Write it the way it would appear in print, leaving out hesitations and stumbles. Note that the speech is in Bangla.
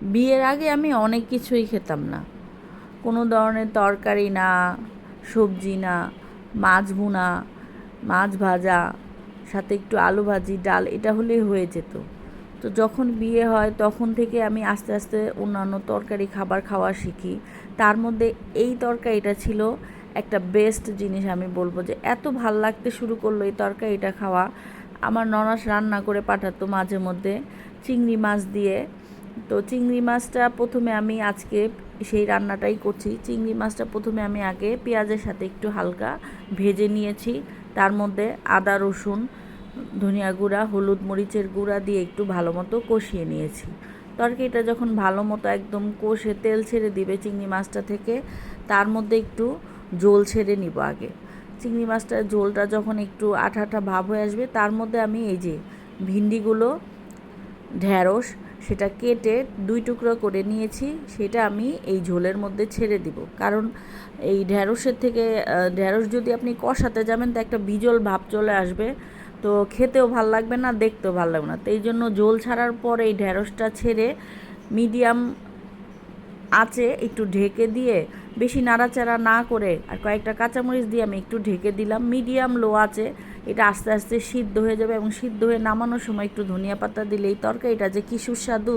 বিয়ের আগে আমি অনেক কিছুই খেতাম না, কোনো ধরনের তরকারি না, সবজি না, মাছ ভুনা, মাছ ভাজা, সাথে একটু আলু ভাজি, ডাল, এটা হলেই হয়ে যেত। তো যখন বিয়ে হয় তখন থেকে আমি আস্তে আস্তে অন্যান্য তরকারি খাবার খাওয়া শিখি। তার মধ্যে এই তরকারিটা ছিল একটা বেস্ট জিনিস। আমি বলবো যে এত ভাল লাগতে শুরু করলো এই তরকারিটা খাওয়া। আমার ননাস রান্না করে পাঠাতো মাঝে মধ্যে চিংড়ি মাছ দিয়ে। তো চিংড়ি মাছটা প্রথমে আমি আজকে সেই রান্নাটাই করছি। চিংড়ি মাছটা প্রথমে আমি আগে পেঁয়াজের সাথে একটু হালকা ভেজে নিয়েছি। তার মধ্যে আদা রসুন, ধনিয়া গুঁড়া, হলুদ মরিচের গুঁড়া দিয়ে একটু ভালো মতো কষিয়ে নিয়েছি। তরকারিটা যখন ভালো মতো একদম কষে তেল ছেড়ে দিবে চিংড়ি মাছটা থেকে, তার মধ্যে একটু ঝোল ছেড়ে নিব আগে। চিংড়ি মাছটার ঝোলটা যখন একটু আঠা আঠা ভাব হয়ে আসবে, তার মধ্যে আমি এই যে ভিন্ডিগুলো, ঢ্যাঁড়স, সেটা কেটে 2 টুকরো করে নিয়েছি, সেটা আমি এই ঝোলের মধ্যে ছেড়ে দিব। কারণ এই ঢ্যাঁড়সের থেকে ঢ্যাঁড়স যদি আপনি কষাতে যাবেন তো একটা বিজল ভাব চলে আসবে, তো খেতেও ভাল লাগবে না, দেখতেও ভাল লাগবে না। তো এই জন্য ঝোল ছাড়ার পর এই ঢ্যাঁড়সটা ছেড়ে মিডিয়াম আঁচে একটু ঢেকে দিয়ে, বেশি নাড়াচাড়া না করে আর কয়েকটা কাঁচামরিচ দিয়ে আমি একটু ঢেকে দিলাম মিডিয়াম লো আঁচে। এটা আস্তে আস্তে সিদ্ধ হয়ে যাবে এবং সিদ্ধ হয়ে নামানোর সময় একটু ধনিয়া পাতা দিলে এই তরকারিটা যে কী সুস্বাদু।